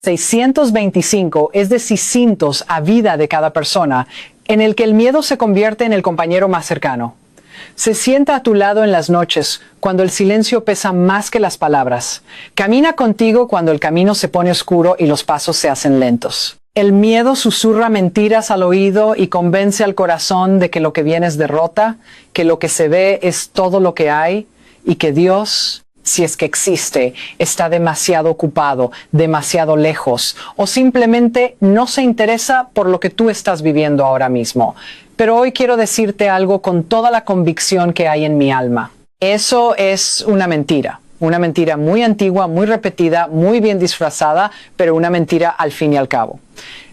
625 es de cientos a vida de cada persona, en el que el miedo se convierte en el compañero más cercano. Se sienta a tu lado en las noches, cuando el silencio pesa más que las palabras. Camina contigo cuando el camino se pone oscuro y los pasos se hacen lentos. El miedo susurra mentiras al oído y convence al corazón de que lo que viene es derrota, que lo que se ve es todo lo que hay y que Dios, si es que existe, está demasiado ocupado, demasiado lejos, o simplemente no se interesa por lo que tú estás viviendo ahora mismo. Pero hoy quiero decirte algo con toda la convicción que hay en mi alma. Eso es una mentira muy antigua, muy repetida, muy bien disfrazada, pero una mentira al fin y al cabo.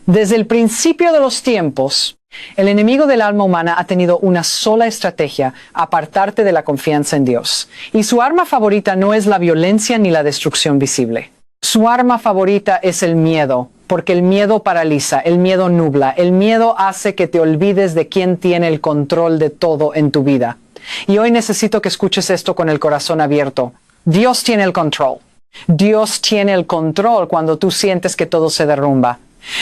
Desde el principio de los tiempos, el enemigo del alma humana ha tenido una sola estrategia: apartarte de la confianza en Dios. Y su arma favorita no es la violencia ni la destrucción visible. Su arma favorita es el miedo, porque el miedo paraliza, el miedo nubla, el miedo hace que te olvides de quién tiene el control de todo en tu vida. Y hoy necesito que escuches esto con el corazón abierto. Dios tiene el control. Dios tiene el control cuando tú sientes que todo se derrumba.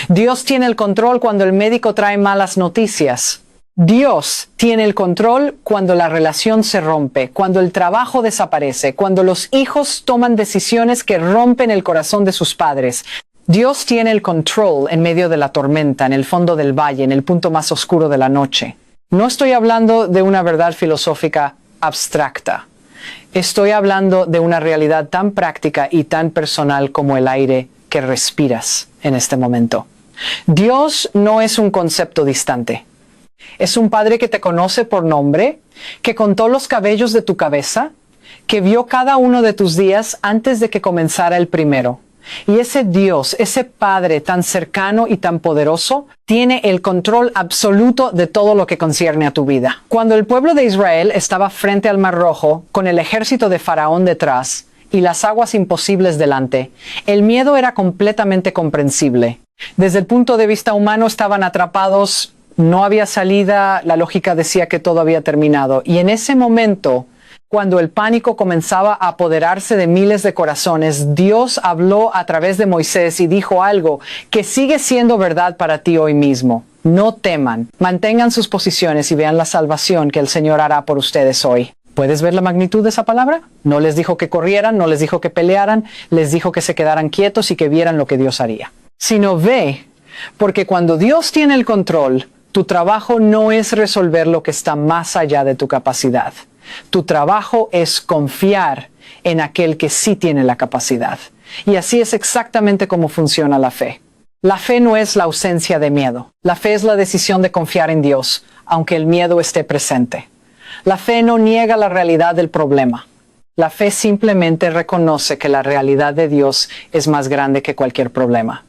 Dios tiene el control cuando el médico trae malas noticias. Dios tiene el control cuando la relación se rompe, cuando el trabajo desaparece, cuando los hijos toman decisiones que rompen el corazón de sus padres. Dios tiene el control en medio de la tormenta, en el fondo del valle, en el punto más oscuro de la noche. No estoy hablando de una verdad filosófica abstracta. Estoy hablando de una realidad tan práctica y tan personal como el aire que respiras en este momento. Dios no es un concepto distante. Es un Padre que te conoce por nombre, que contó los cabellos de tu cabeza, que vio cada uno de tus días antes de que comenzara el primero. Y ese Dios, ese Padre tan cercano y tan poderoso, tiene el control absoluto de todo lo que concierne a tu vida. Cuando el pueblo de Israel estaba frente al Mar Rojo, con el ejército de Faraón detrás y las aguas imposibles delante, el miedo era completamente comprensible. Desde el punto de vista humano estaban atrapados, no había salida, la lógica decía que todo había terminado. Y en ese momento, cuando el pánico comenzaba a apoderarse de miles de corazones, Dios habló a través de Moisés y dijo algo que sigue siendo verdad para ti hoy mismo. No teman, mantengan sus posiciones y vean la salvación que el Señor hará por ustedes hoy. ¿Puedes ver la magnitud de esa palabra? No les dijo que corrieran, no les dijo que pelearan, les dijo que se quedaran quietos y que vieran lo que Dios haría. Sino ve, porque cuando Dios tiene el control, tu trabajo no es resolver lo que está más allá de tu capacidad. Tu trabajo es confiar en aquel que sí tiene la capacidad. Y así es exactamente como funciona la fe. La fe no es la ausencia de miedo. La fe es la decisión de confiar en Dios, aunque el miedo esté presente. La fe no niega la realidad del problema. La fe simplemente reconoce que la realidad de Dios es más grande que cualquier problema.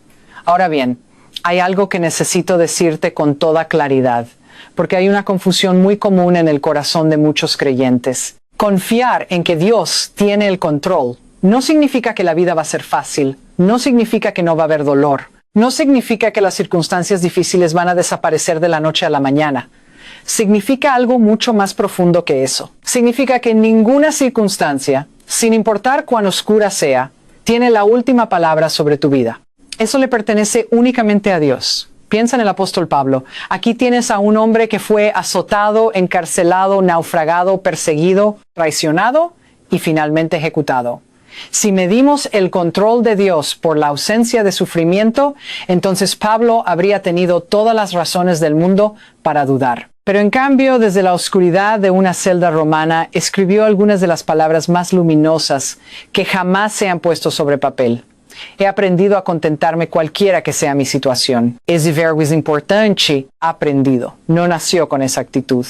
Ahora bien, hay algo que necesito decirte con toda claridad, porque hay una confusión muy común en el corazón de muchos creyentes. Confiar en que Dios tiene el control no significa que la vida va a ser fácil, no significa que no va a haber dolor, no significa que las circunstancias difíciles van a desaparecer de la noche a la mañana. Significa algo mucho más profundo que eso. Significa que ninguna circunstancia, sin importar cuán oscura sea, tiene la última palabra sobre tu vida. Eso le pertenece únicamente a Dios. Piensa en el apóstol Pablo. Aquí tienes a un hombre que fue azotado, encarcelado, naufragado, perseguido, traicionado y finalmente ejecutado. Si medimos el control de Dios por la ausencia de sufrimiento, entonces Pablo habría tenido todas las razones del mundo para dudar. Pero en cambio, desde la oscuridad de una celda romana, escribió algunas de las palabras más luminosas que jamás se han puesto sobre papel. He aprendido a contentarme cualquiera que sea mi situación. Esse verbo es importante, aprendido. No nació con esa actitud.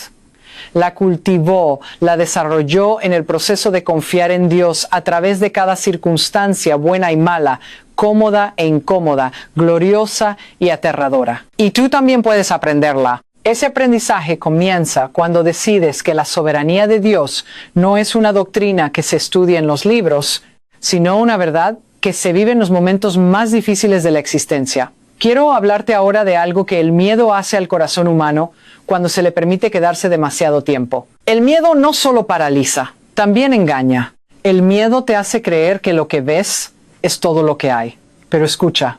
La cultivó, la desarrolló en el proceso de confiar en Dios a través de cada circunstancia, buena y mala, cómoda e incómoda, gloriosa y aterradora. Y tú también puedes aprenderla. Ese aprendizaje comienza cuando decides que la soberanía de Dios no es una doctrina que se estudia en los libros, sino una verdad que se vive en los momentos más difíciles de la existencia. Quiero hablarte ahora de algo que el miedo hace al corazón humano cuando se le permite quedarse demasiado tiempo. El miedo no solo paraliza, también engaña. El miedo te hace creer que lo que ves es todo lo que hay. Pero escucha,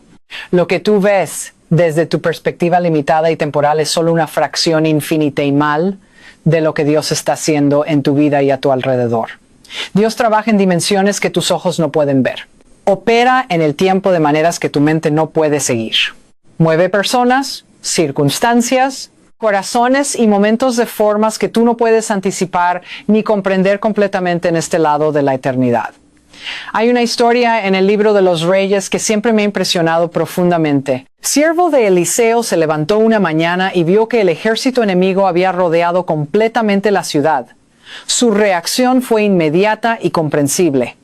lo que tú ves desde tu perspectiva limitada y temporal es solo una fracción infinitesimal de lo que Dios está haciendo en tu vida y a tu alrededor. Dios trabaja en dimensiones que tus ojos no pueden ver. Opera en el tiempo de maneras que tu mente no puede seguir. Mueve personas, circunstancias, corazones y momentos de formas que tú no puedes anticipar ni comprender completamente en este lado de la eternidad. Hay una historia en el libro de los Reyes que siempre me ha impresionado profundamente. Siervo de Eliseo se levantó una mañana y vio que el ejército enemigo había rodeado completamente la ciudad. Su reacción fue inmediata y comprensible.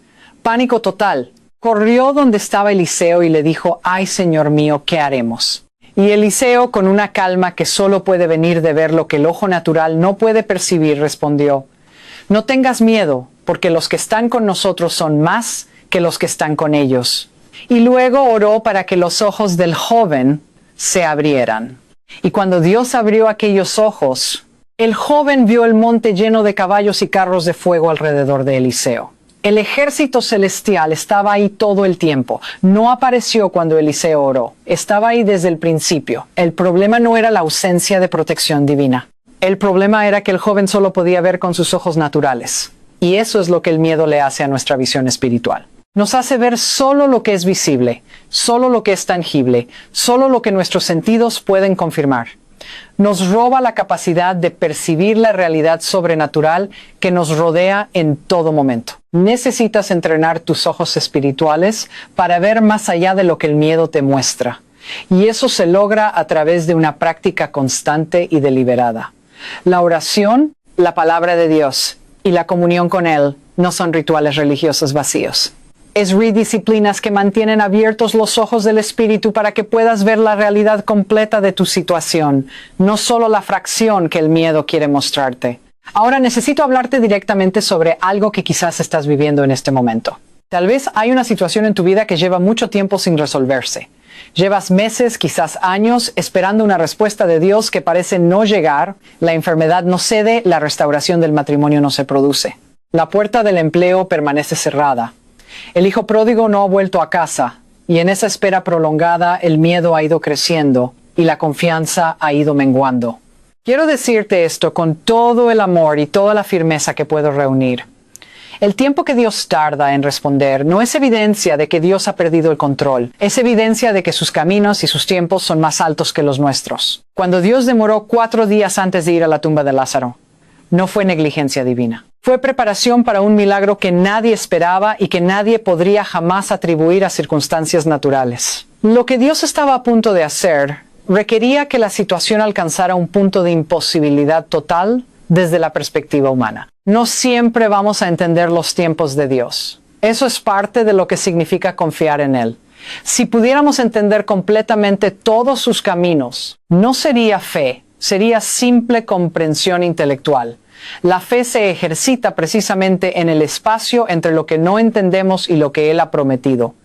Pánico total. Corrió donde estaba Eliseo y le dijo: «Ay, Señor mío, ¿qué haremos?». Y Eliseo, con una calma que solo puede venir de ver lo que el ojo natural no puede percibir, respondió: «No tengas miedo, porque los que están con nosotros son más que los que están con ellos». Y luego oró para que los ojos del joven se abrieran. Y cuando Dios abrió aquellos ojos, el joven vio el monte lleno de caballos y carros de fuego alrededor de Eliseo. El ejército celestial estaba ahí todo el tiempo. No apareció cuando Eliseo oró. Estaba ahí desde el principio. El problema no era la ausencia de protección divina. El problema era que el joven solo podía ver con sus ojos naturales. Y eso es lo que el miedo le hace a nuestra visión espiritual. Nos hace ver solo lo que es visible, solo lo que es tangible, solo lo que nuestros sentidos pueden confirmar. Nos roba la capacidad de percibir la realidad sobrenatural que nos rodea en todo momento. Necesitas entrenar tus ojos espirituales para ver más allá de lo que el miedo te muestra. Y eso se logra a través de una práctica constante y deliberada. La oración, la palabra de Dios y la comunión con Él no son rituales religiosos vacíos. Es disciplinas que mantienen abiertos los ojos del Espíritu para que puedas ver la realidad completa de tu situación, no solo la fracción que el miedo quiere mostrarte. Ahora necesito hablarte directamente sobre algo que quizás estás viviendo en este momento. Tal vez hay una situación en tu vida que lleva mucho tiempo sin resolverse. Llevas meses, quizás años, esperando una respuesta de Dios que parece no llegar, la enfermedad no cede, la restauración del matrimonio no se produce. La puerta del empleo permanece cerrada. El hijo pródigo no ha vuelto a casa, y en esa espera prolongada el miedo ha ido creciendo y la confianza ha ido menguando. Quiero decirte esto con todo el amor y toda la firmeza que puedo reunir. El tiempo que Dios tarda en responder no es evidencia de que Dios ha perdido el control. Es evidencia de que sus caminos y sus tiempos son más altos que los nuestros. Cuando Dios demoró 4 días antes de ir a la tumba de Lázaro, no fue negligencia divina. Fue preparación para un milagro que nadie esperaba y que nadie podría jamás atribuir a circunstancias naturales. Lo que Dios estaba a punto de hacer requería que la situación alcanzara un punto de imposibilidad total desde la perspectiva humana. No siempre vamos a entender los tiempos de Dios. Eso es parte de lo que significa confiar en Él. Si pudiéramos entender completamente todos sus caminos, no sería fe, sería simple comprensión intelectual. La fe se ejercita precisamente en el espacio entre lo que no entendemos y lo que Él ha prometido.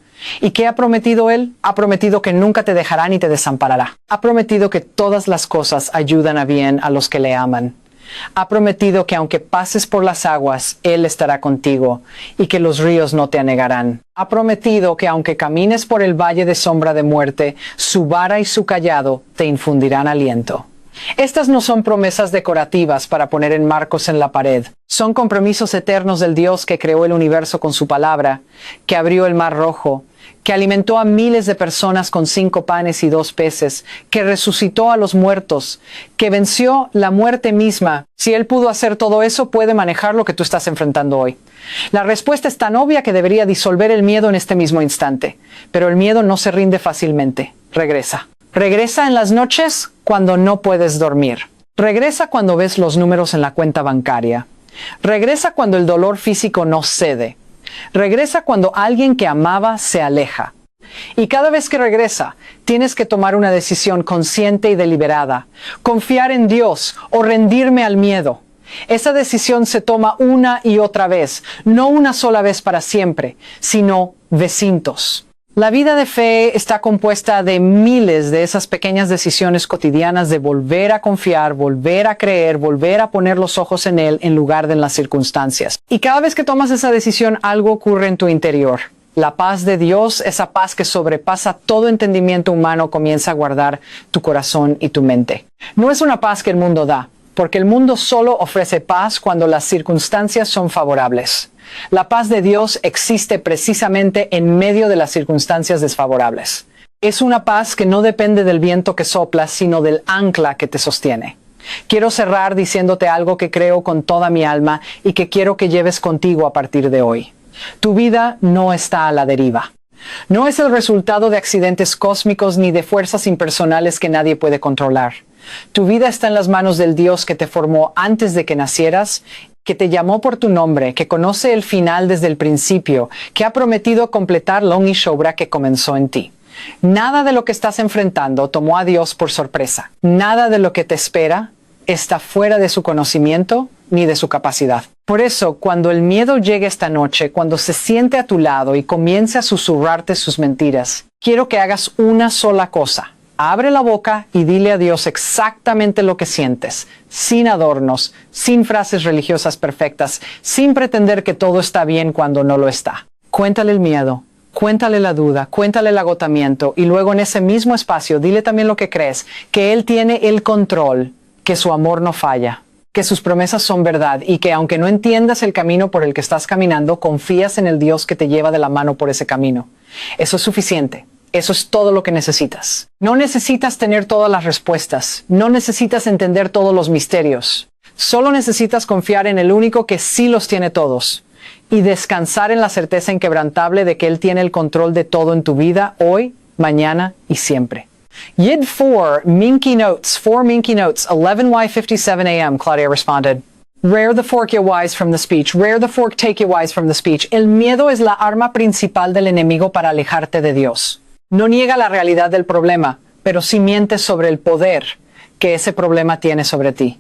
¿Y qué ha prometido Él? Ha prometido que nunca te dejará ni te desamparará. Ha prometido que todas las cosas ayudan a bien a los que le aman. Ha prometido que aunque pases por las aguas, Él estará contigo y que los ríos no te anegarán. Ha prometido que aunque camines por el valle de sombra de muerte, su vara y su cayado te infundirán aliento. Estas no son promesas decorativas para poner en marcos en la pared. Son compromisos eternos del Dios que creó el universo con su palabra, que abrió el mar rojo, que alimentó a miles de personas con 5 panes y 2 peces, que resucitó a los muertos, que venció la muerte misma. Si Él pudo hacer todo eso, puede manejar lo que tú estás enfrentando hoy. La respuesta es tan obvia que debería disolver el miedo en este mismo instante. Pero el miedo no se rinde fácilmente. Regresa. Regresa en las noches cuando no puedes dormir. Regresa cuando ves los números en la cuenta bancaria. Regresa cuando el dolor físico no cede. Regresa cuando alguien que amaba se aleja. Y cada vez que regresa, tienes que tomar una decisión consciente y deliberada. Confiar en Dios o rendirme al miedo. Esa decisión se toma una y otra vez, no una sola vez para siempre, sino vecintos. La vida de fe está compuesta de miles de esas pequeñas decisiones cotidianas de volver a confiar, volver a creer, volver a poner los ojos en Él en lugar de en las circunstancias. Y cada vez que tomas esa decisión, algo ocurre en tu interior. La paz de Dios, esa paz que sobrepasa todo entendimiento humano, comienza a guardar tu corazón y tu mente. No es una paz que el mundo da, porque el mundo solo ofrece paz cuando las circunstancias son favorables. La paz de Dios existe precisamente en medio de las circunstancias desfavorables. Es una paz que no depende del viento que sopla, sino del ancla que te sostiene. Quiero cerrar diciéndote algo que creo con toda mi alma y que quiero que lleves contigo a partir de hoy. Tu vida no está a la deriva. No es el resultado de accidentes cósmicos ni de fuerzas impersonales que nadie puede controlar. Tu vida está en las manos del Dios que te formó antes de que nacieras, que te llamó por tu nombre, que conoce el final desde el principio, que ha prometido completar la obra que comenzó en ti. Nada de lo que estás enfrentando tomó a Dios por sorpresa. Nada de lo que te espera está fuera de su conocimiento ni de su capacidad. Por eso, cuando el miedo llegue esta noche, cuando se siente a tu lado y comience a susurrarte sus mentiras, quiero que hagas una sola cosa. Abre la boca y dile a Dios exactamente lo que sientes, sin adornos, sin frases religiosas perfectas, sin pretender que todo está bien cuando no lo está. Cuéntale el miedo, cuéntale la duda, cuéntale el agotamiento y luego en ese mismo espacio dile también lo que crees, que Él tiene el control, que su amor no falla, que sus promesas son verdad y que aunque no entiendas el camino por el que estás caminando, confías en el Dios que te lleva de la mano por ese camino. Eso es suficiente. Eso es todo lo que necesitas. No necesitas tener todas las respuestas. No necesitas entender todos los misterios. Solo necesitas confiar en el único que sí los tiene todos y descansar en la certeza inquebrantable de que Él tiene el control de todo en tu vida, hoy, mañana y siempre. Yid 4 Minky Notes, 4 Minky Notes, 11:57 a.m., Claudia responded. Rare the fork you wise from the speech. Rare the fork take you wise from the speech. El miedo es la arma principal del enemigo para alejarte de Dios. No niega la realidad del problema, pero sí miente sobre el poder que ese problema tiene sobre ti.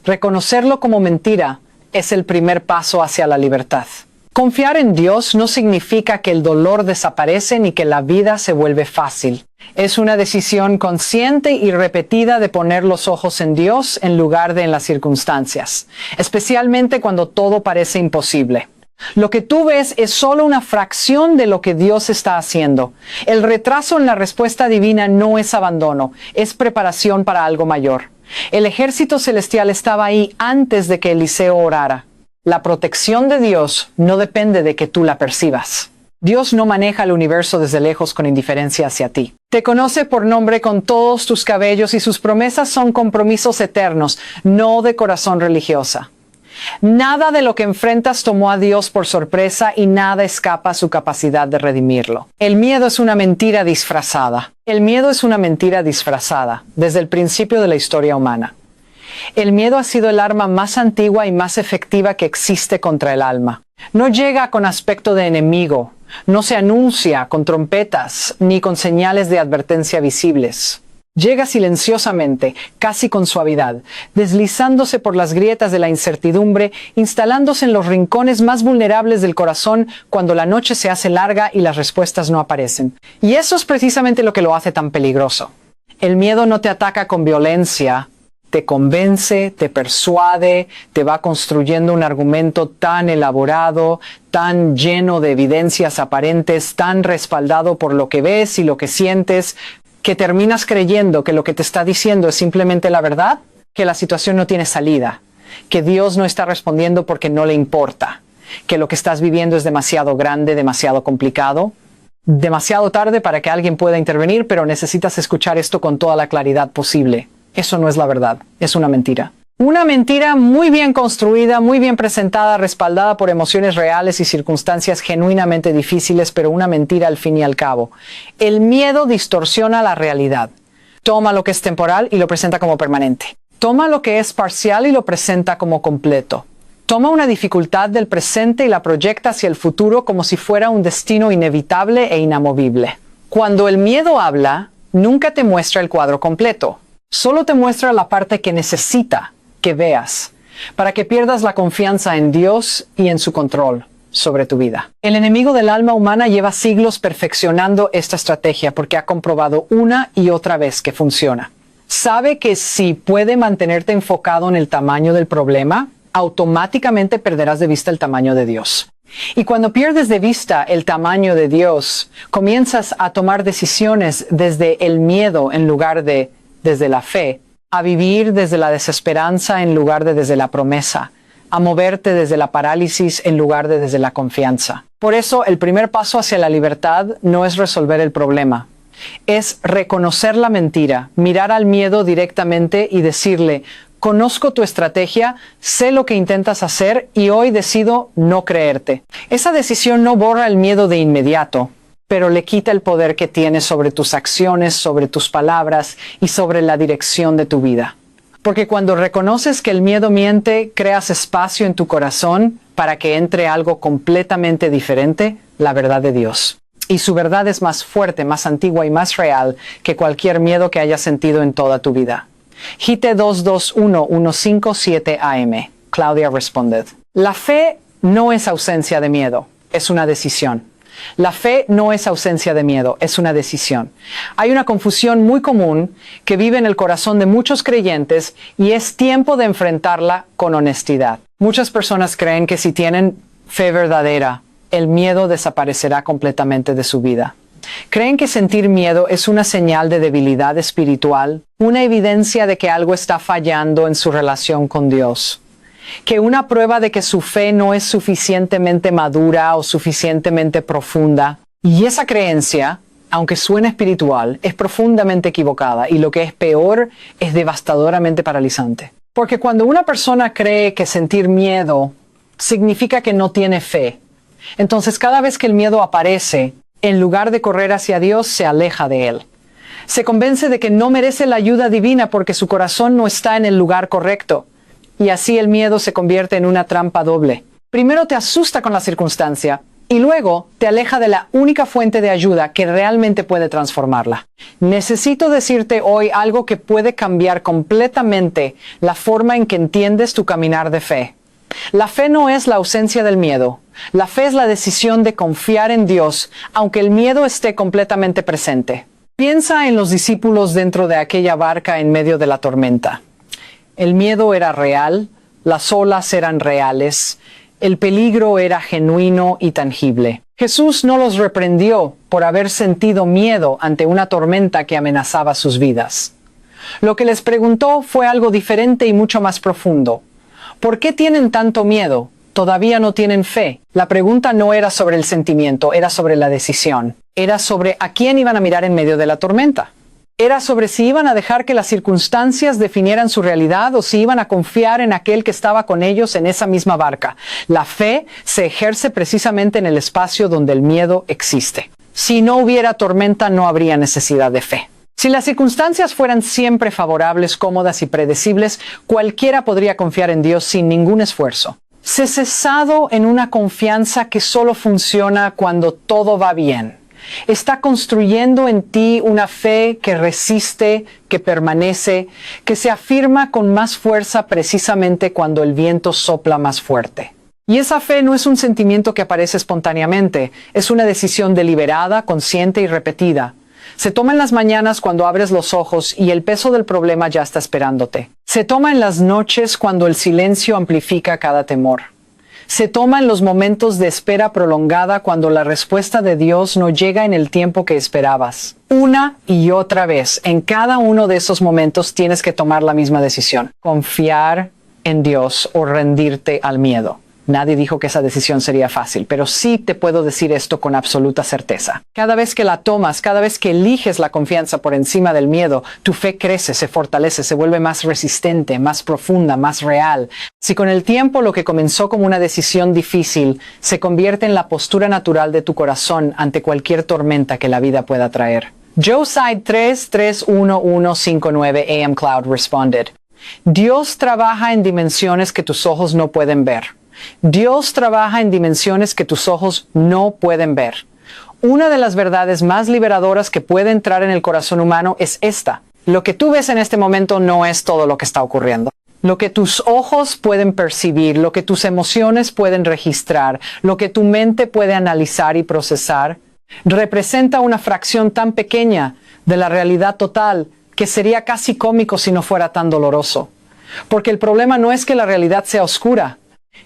Reconocerlo como mentira es el primer paso hacia la libertad. Confiar en Dios no significa que el dolor desaparece ni que la vida se vuelve fácil. Es una decisión consciente y repetida de poner los ojos en Dios en lugar de en las circunstancias, especialmente cuando todo parece imposible. Lo que tú ves es solo una fracción de lo que Dios está haciendo. El retraso en la respuesta divina no es abandono, es preparación para algo mayor. El ejército celestial estaba ahí antes de que Eliseo orara. La protección de Dios no depende de que tú la percibas. Dios no maneja el universo desde lejos con indiferencia hacia ti. Te conoce por nombre con todos tus cabellos y sus promesas son compromisos eternos, no de corazón religiosa. Nada de lo que enfrentas tomó a Dios por sorpresa y nada escapa a su capacidad de redimirlo. El miedo es una mentira disfrazada. El miedo es una mentira disfrazada desde el principio de la historia humana. El miedo ha sido el arma más antigua y más efectiva que existe contra el alma. No llega con aspecto de enemigo, no se anuncia con trompetas ni con señales de advertencia visibles. Llega silenciosamente, casi con suavidad, deslizándose por las grietas de la incertidumbre, instalándose en los rincones más vulnerables del corazón cuando la noche se hace larga y las respuestas no aparecen. Y eso es precisamente lo que lo hace tan peligroso. El miedo no te ataca con violencia, te convence, te persuade, te va construyendo un argumento tan elaborado, tan lleno de evidencias aparentes, tan respaldado por lo que ves y lo que sientes, que terminas creyendo que lo que te está diciendo es simplemente la verdad, que la situación no tiene salida, que Dios no está respondiendo porque no le importa, que lo que estás viviendo es demasiado grande, demasiado complicado, demasiado tarde para que alguien pueda intervenir, pero necesitas escuchar esto con toda la claridad posible. Eso no es la verdad, es una mentira. Una mentira muy bien construida, muy bien presentada, respaldada por emociones reales y circunstancias genuinamente difíciles, pero una mentira al fin y al cabo. El miedo distorsiona la realidad. Toma lo que es temporal y lo presenta como permanente. Toma lo que es parcial y lo presenta como completo. Toma una dificultad del presente y la proyecta hacia el futuro como si fuera un destino inevitable e inamovible. Cuando el miedo habla, nunca te muestra el cuadro completo. Solo te muestra la parte que necesita que veas, para que pierdas la confianza en Dios y en su control sobre tu vida. El enemigo del alma humana lleva siglos perfeccionando esta estrategia porque ha comprobado una y otra vez que funciona. Sabe que si puede mantenerte enfocado en el tamaño del problema, automáticamente perderás de vista el tamaño de Dios. Y cuando pierdes de vista el tamaño de Dios, comienzas a tomar decisiones desde el miedo en lugar de desde la fe, a vivir desde la desesperanza en lugar de desde la promesa, a moverte desde la parálisis en lugar de desde la confianza. Por eso, el primer paso hacia la libertad no es resolver el problema. Es reconocer la mentira, mirar al miedo directamente y decirle: conozco tu estrategia, sé lo que intentas hacer y hoy decido no creerte. Esa decisión no borra el miedo de inmediato, pero le quita el poder que tienes sobre tus acciones, sobre tus palabras y sobre la dirección de tu vida. Porque cuando reconoces que el miedo miente, creas espacio en tu corazón para que entre algo completamente diferente, la verdad de Dios. Y su verdad es más fuerte, más antigua y más real que cualquier miedo que hayas sentido en toda tu vida. Gite 221-157 AM. Claudia Responded. La fe no es ausencia de miedo, es una decisión. La fe no es ausencia de miedo, es una decisión. Hay una confusión muy común que vive en el corazón de muchos creyentes y es tiempo de enfrentarla con honestidad. Muchas personas creen que si tienen fe verdadera, el miedo desaparecerá completamente de su vida. Creen que sentir miedo es una señal de debilidad espiritual, una evidencia de que algo está fallando en su relación con Dios, que una prueba de que su fe no es suficientemente madura o suficientemente profunda. Y esa creencia, aunque suene espiritual, es profundamente equivocada y lo que es peor, es devastadoramente paralizante. Porque cuando una persona cree que sentir miedo significa que no tiene fe, entonces cada vez que el miedo aparece, en lugar de correr hacia Dios, se aleja de Él. Se convence de que no merece la ayuda divina porque su corazón no está en el lugar correcto. Y así el miedo se convierte en una trampa doble. Primero te asusta con la circunstancia y luego te aleja de la única fuente de ayuda que realmente puede transformarla. Necesito decirte hoy algo que puede cambiar completamente la forma en que entiendes tu caminar de fe. La fe no es la ausencia del miedo. La fe es la decisión de confiar en Dios, aunque el miedo esté completamente presente. Piensa en los discípulos dentro de aquella barca en medio de la tormenta. El miedo era real, las olas eran reales, el peligro era genuino y tangible. Jesús no los reprendió por haber sentido miedo ante una tormenta que amenazaba sus vidas. Lo que les preguntó fue algo diferente y mucho más profundo. ¿Por qué tienen tanto miedo? ¿Todavía no tienen fe? La pregunta no era sobre el sentimiento, era sobre la decisión. Era sobre a quién iban a mirar en medio de la tormenta. Era sobre si iban a dejar que las circunstancias definieran su realidad o si iban a confiar en aquel que estaba con ellos en esa misma barca. La fe se ejerce precisamente en el espacio donde el miedo existe. Si no hubiera tormenta, no habría necesidad de fe. Si las circunstancias fueran siempre favorables, cómodas y predecibles, cualquiera podría confiar en Dios sin ningún esfuerzo. Sé cesado en una confianza que solo funciona cuando todo va bien. Está construyendo en ti una fe que resiste, que permanece, que se afirma con más fuerza precisamente cuando el viento sopla más fuerte. Y esa fe no es un sentimiento que aparece espontáneamente, es una decisión deliberada, consciente y repetida. Se toma en las mañanas cuando abres los ojos y el peso del problema ya está esperándote. Se toma en las noches cuando el silencio amplifica cada temor. Se toma en los momentos de espera prolongada cuando la respuesta de Dios no llega en el tiempo que esperabas. Una y otra vez, en cada uno de esos momentos tienes que tomar la misma decisión. Confiar en Dios o rendirte al miedo. Nadie dijo que esa decisión sería fácil, pero sí te puedo decir esto con absoluta certeza. Cada vez que la tomas, cada vez que eliges la confianza por encima del miedo, tu fe crece, se fortalece, se vuelve más resistente, más profunda, más real. Si con el tiempo lo que comenzó como una decisión difícil se convierte en la postura natural de tu corazón ante cualquier tormenta que la vida pueda traer. Joe Side 3311159 AM Cloud responded: Dios trabaja en dimensiones que tus ojos no pueden ver. Dios trabaja en dimensiones que tus ojos no pueden ver. Una de las verdades más liberadoras que puede entrar en el corazón humano es esta: lo que tú ves en este momento no es todo lo que está ocurriendo. Lo que tus ojos pueden percibir, lo que tus emociones pueden registrar, lo que tu mente puede analizar y procesar, representa una fracción tan pequeña de la realidad total que sería casi cómico si no fuera tan doloroso. Porque el problema no es que la realidad sea oscura.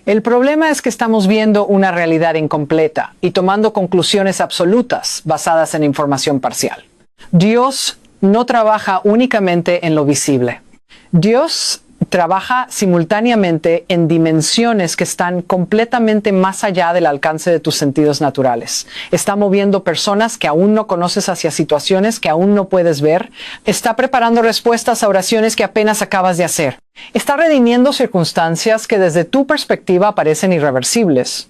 El problema es que estamos viendo una realidad incompleta y tomando conclusiones absolutas basadas en información parcial. Dios no trabaja únicamente en lo visible. Dios trabaja simultáneamente en dimensiones que están completamente más allá del alcance de tus sentidos naturales. Está moviendo personas que aún no conoces hacia situaciones que aún no puedes ver. Está preparando respuestas a oraciones que apenas acabas de hacer. Está redimiendo circunstancias que desde tu perspectiva parecen irreversibles.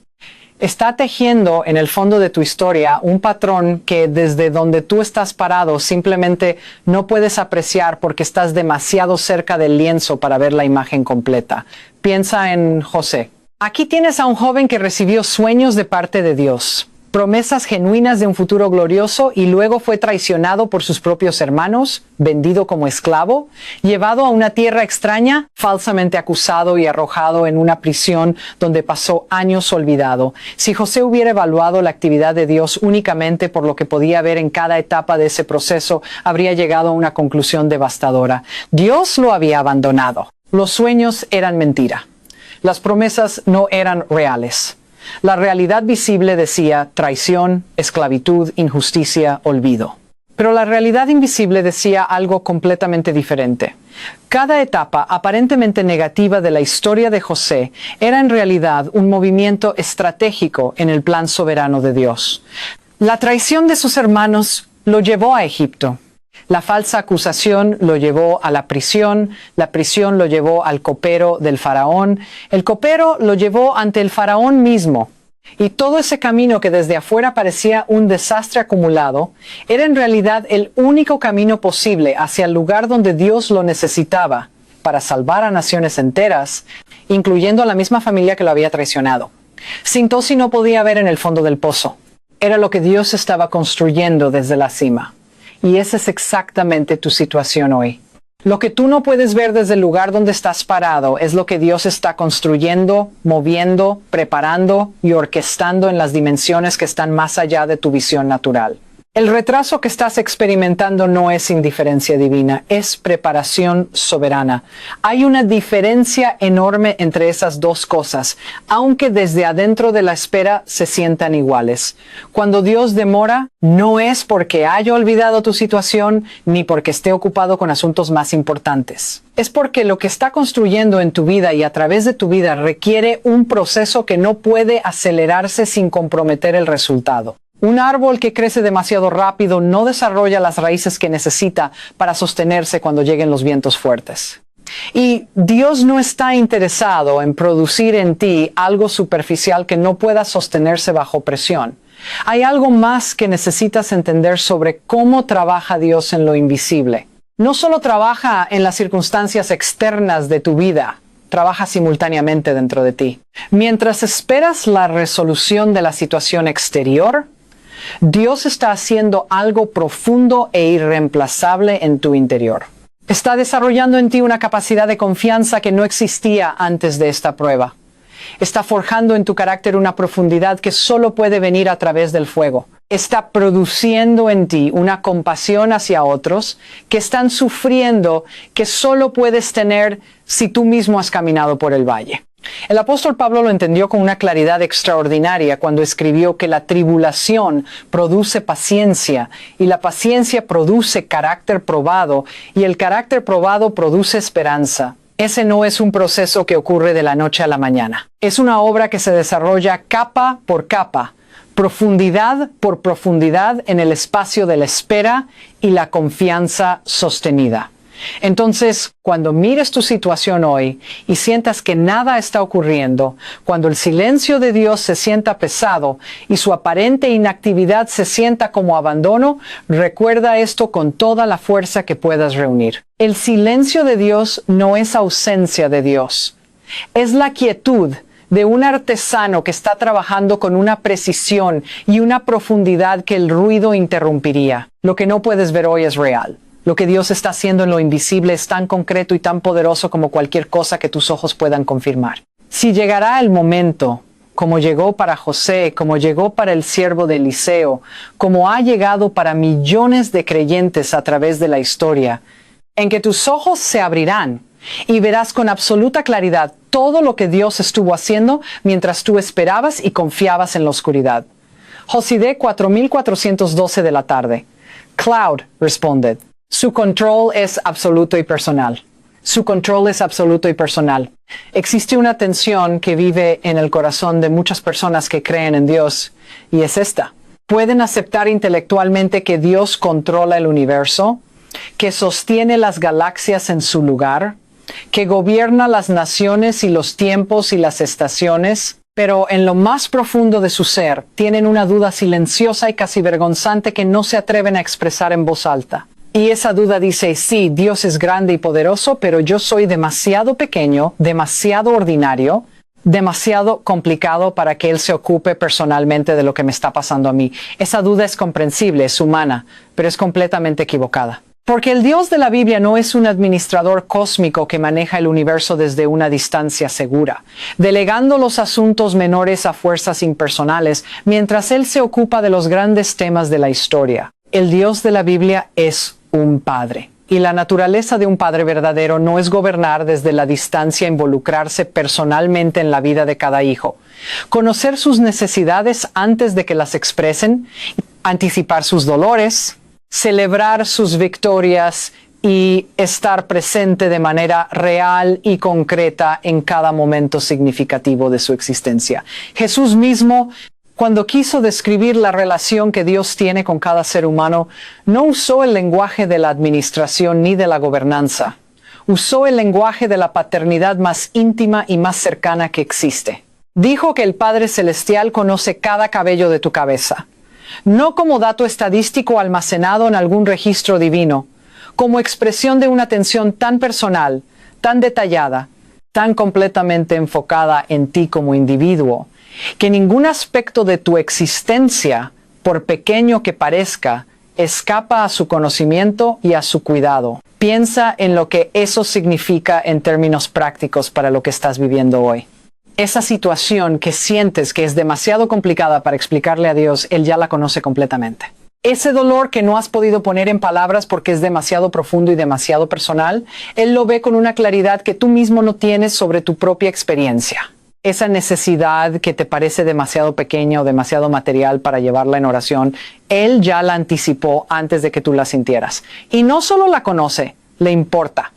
Está tejiendo en el fondo de tu historia un patrón que desde donde tú estás parado simplemente no puedes apreciar porque estás demasiado cerca del lienzo para ver la imagen completa. Piensa en José. Aquí tienes a un joven que recibió sueños de parte de Dios, promesas genuinas de un futuro glorioso y luego fue traicionado por sus propios hermanos, vendido como esclavo, llevado a una tierra extraña, falsamente acusado y arrojado en una prisión donde pasó años olvidado. Si José hubiera evaluado la actividad de Dios únicamente por lo que podía ver en cada etapa de ese proceso, habría llegado a una conclusión devastadora. Dios lo había abandonado. Los sueños eran mentira. Las promesas no eran reales. La realidad visible decía traición, esclavitud, injusticia, olvido. Pero la realidad invisible decía algo completamente diferente. Cada etapa aparentemente negativa de la historia de José era en realidad un movimiento estratégico en el plan soberano de Dios. La traición de sus hermanos lo llevó a Egipto. La falsa acusación lo llevó a la prisión lo llevó al copero del faraón, el copero lo llevó ante el faraón mismo. Y todo ese camino que desde afuera parecía un desastre acumulado, era en realidad el único camino posible hacia el lugar donde Dios lo necesitaba para salvar a naciones enteras, incluyendo a la misma familia que lo había traicionado. Sintosi no podía ver en el fondo del pozo. Era lo que Dios estaba construyendo desde la cima. Y esa es exactamente tu situación hoy. Lo que tú no puedes ver desde el lugar donde estás parado es lo que Dios está construyendo, moviendo, preparando y orquestando en las dimensiones que están más allá de tu visión natural. El retraso que estás experimentando no es indiferencia divina, es preparación soberana. Hay una diferencia enorme entre esas dos cosas, aunque desde adentro de la espera se sientan iguales. Cuando Dios demora, no es porque haya olvidado tu situación, ni porque esté ocupado con asuntos más importantes. Es porque lo que está construyendo en tu vida y a través de tu vida requiere un proceso que no puede acelerarse sin comprometer el resultado. Un árbol que crece demasiado rápido no desarrolla las raíces que necesita para sostenerse cuando lleguen los vientos fuertes. Y Dios no está interesado en producir en ti algo superficial que no pueda sostenerse bajo presión. Hay algo más que necesitas entender sobre cómo trabaja Dios en lo invisible. No solo trabaja en las circunstancias externas de tu vida, trabaja simultáneamente dentro de ti. Mientras esperas la resolución de la situación exterior, Dios está haciendo algo profundo e irreemplazable en tu interior. Está desarrollando en ti una capacidad de confianza que no existía antes de esta prueba. Está forjando en tu carácter una profundidad que solo puede venir a través del fuego. Está produciendo en ti una compasión hacia otros que están sufriendo que solo puedes tener si tú mismo has caminado por el valle. El apóstol Pablo lo entendió con una claridad extraordinaria cuando escribió que la tribulación produce paciencia y la paciencia produce carácter probado y el carácter probado produce esperanza. Ese no es un proceso que ocurre de la noche a la mañana. Es una obra que se desarrolla capa por capa, profundidad por profundidad en el espacio de la espera y la confianza sostenida. Entonces, cuando mires tu situación hoy y sientas que nada está ocurriendo, cuando el silencio de Dios se sienta pesado y su aparente inactividad se sienta como abandono, recuerda esto con toda la fuerza que puedas reunir. El silencio de Dios no es ausencia de Dios. Es la quietud de un artesano que está trabajando con una precisión y una profundidad que el ruido interrumpiría. Lo que no puedes ver hoy es real. Lo que Dios está haciendo en lo invisible es tan concreto y tan poderoso como cualquier cosa que tus ojos puedan confirmar. Si llegará el momento, como llegó para José, como llegó para el siervo de Eliseo, como ha llegado para millones de creyentes a través de la historia, en que tus ojos se abrirán y verás con absoluta claridad todo lo que Dios estuvo haciendo mientras tú esperabas y confiabas en la oscuridad. Josidé 4412 de la tarde. Cloud responded. Su control es absoluto y personal. Su control es absoluto y personal. Existe una tensión que vive en el corazón de muchas personas que creen en Dios, y es esta. Pueden aceptar intelectualmente que Dios controla el universo, que sostiene las galaxias en su lugar, que gobierna las naciones y los tiempos y las estaciones, pero en lo más profundo de su ser tienen una duda silenciosa y casi vergonzante que no se atreven a expresar en voz alta. Y esa duda dice, sí, Dios es grande y poderoso, pero yo soy demasiado pequeño, demasiado ordinario, demasiado complicado para que Él se ocupe personalmente de lo que me está pasando a mí. Esa duda es comprensible, es humana, pero es completamente equivocada. Porque el Dios de la Biblia no es un administrador cósmico que maneja el universo desde una distancia segura, delegando los asuntos menores a fuerzas impersonales, mientras Él se ocupa de los grandes temas de la historia. El Dios de la Biblia es un padre. Y la naturaleza de un padre verdadero no es gobernar desde la distancia, involucrarse personalmente en la vida de cada hijo, conocer sus necesidades antes de que las expresen, anticipar sus dolores, celebrar sus victorias y estar presente de manera real y concreta en cada momento significativo de su existencia. Jesús mismo, cuando quiso describir la relación que Dios tiene con cada ser humano, no usó el lenguaje de la administración ni de la gobernanza. Usó el lenguaje de la paternidad más íntima y más cercana que existe. Dijo que el Padre Celestial conoce cada cabello de tu cabeza. No como dato estadístico almacenado en algún registro divino, como expresión de una atención tan personal, tan detallada, tan completamente enfocada en ti como individuo, que ningún aspecto de tu existencia, por pequeño que parezca, escapa a su conocimiento y a su cuidado. Piensa en lo que eso significa en términos prácticos para lo que estás viviendo hoy. Esa situación que sientes que es demasiado complicada para explicarle a Dios, Él ya la conoce completamente. Ese dolor que no has podido poner en palabras porque es demasiado profundo y demasiado personal, Él lo ve con una claridad que tú mismo no tienes sobre tu propia experiencia. Esa necesidad que te parece demasiado pequeña o demasiado material para llevarla en oración, Él ya la anticipó antes de que tú la sintieras. Y no solo la conoce, le importa.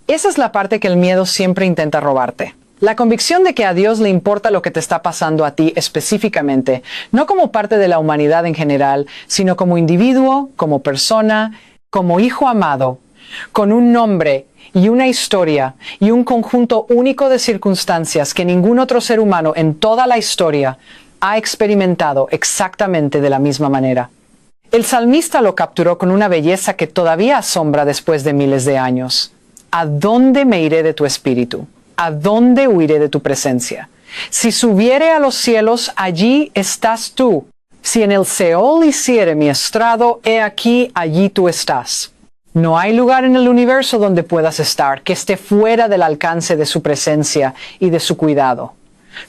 Esa es la parte que el miedo siempre intenta robarte. La convicción de que a Dios le importa lo que te está pasando a ti específicamente, no como parte de la humanidad en general, sino como individuo, como persona, como hijo amado, con un nombre y una historia y un conjunto único de circunstancias que ningún otro ser humano en toda la historia ha experimentado exactamente de la misma manera. El salmista lo capturó con una belleza que todavía asombra después de miles de años. ¿A dónde me iré de tu espíritu? ¿A dónde huiré de tu presencia? Si subiere a los cielos, allí estás tú. Si en el Seol hiciere mi estrado, he aquí, allí tú estás. No hay lugar en el universo donde puedas estar que esté fuera del alcance de su presencia y de su cuidado.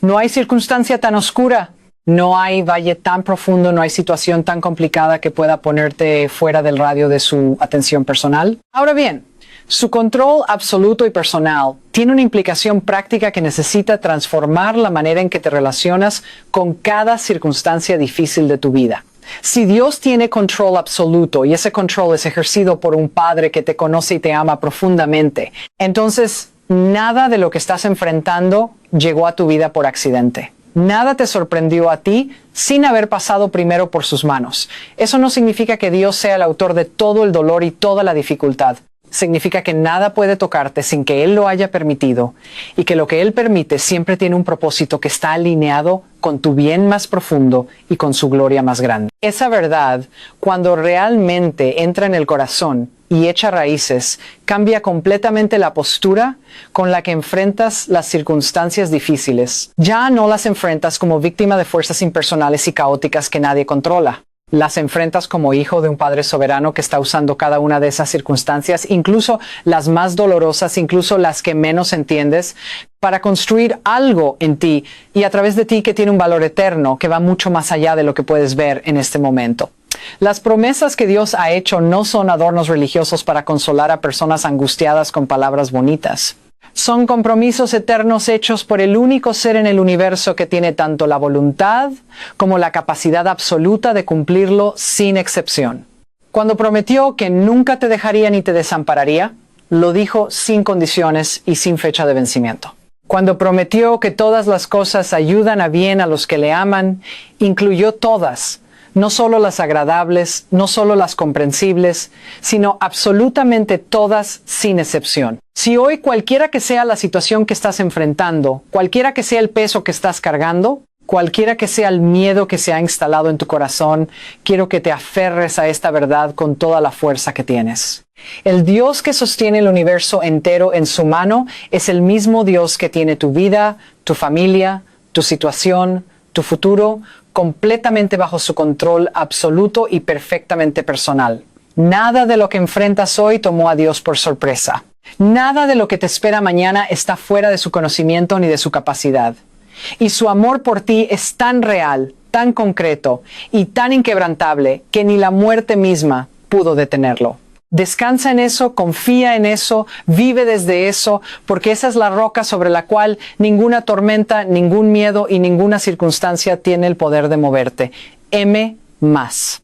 No hay circunstancia tan oscura, no hay valle tan profundo, no hay situación tan complicada que pueda ponerte fuera del radio de su atención personal. Ahora bien, su control absoluto y personal tiene una implicación práctica que necesita transformar la manera en que te relacionas con cada circunstancia difícil de tu vida. Si Dios tiene control absoluto y ese control es ejercido por un Padre que te conoce y te ama profundamente, entonces nada de lo que estás enfrentando llegó a tu vida por accidente. Nada te sorprendió a ti sin haber pasado primero por sus manos. Eso no significa que Dios sea el autor de todo el dolor y toda la dificultad. Significa que nada puede tocarte sin que Él lo haya permitido y que lo que Él permite siempre tiene un propósito que está alineado con tu bien más profundo y con su gloria más grande. Esa verdad, cuando realmente entra en el corazón y echa raíces, cambia completamente la postura con la que enfrentas las circunstancias difíciles. Ya no las enfrentas como víctima de fuerzas impersonales y caóticas que nadie controla. Las enfrentas como hijo de un Padre soberano que está usando cada una de esas circunstancias, incluso las más dolorosas, incluso las que menos entiendes, para construir algo en ti y a través de ti que tiene un valor eterno, que va mucho más allá de lo que puedes ver en este momento. Las promesas que Dios ha hecho no son adornos religiosos para consolar a personas angustiadas con palabras bonitas. Son compromisos eternos hechos por el único ser en el universo que tiene tanto la voluntad como la capacidad absoluta de cumplirlo sin excepción. Cuando prometió que nunca te dejaría ni te desampararía, lo dijo sin condiciones y sin fecha de vencimiento. Cuando prometió que todas las cosas ayudan a bien a los que le aman, incluyó todas, no solo las agradables, no solo las comprensibles, sino absolutamente todas sin excepción. Si hoy cualquiera que sea la situación que estás enfrentando, cualquiera que sea el peso que estás cargando, cualquiera que sea el miedo que se ha instalado en tu corazón, quiero que te aferres a esta verdad con toda la fuerza que tienes. El Dios que sostiene el universo entero en su mano es el mismo Dios que tiene tu vida, tu familia, tu situación, tu futuro, completamente bajo su control absoluto y perfectamente personal. Nada de lo que enfrentas hoy tomó a Dios por sorpresa. Nada de lo que te espera mañana está fuera de su conocimiento ni de su capacidad. Y su amor por ti es tan real, tan concreto y tan inquebrantable que ni la muerte misma pudo detenerlo. Descansa en eso, confía en eso, vive desde eso, porque esa es la roca sobre la cual ninguna tormenta, ningún miedo y ninguna circunstancia tiene el poder de moverte. M más.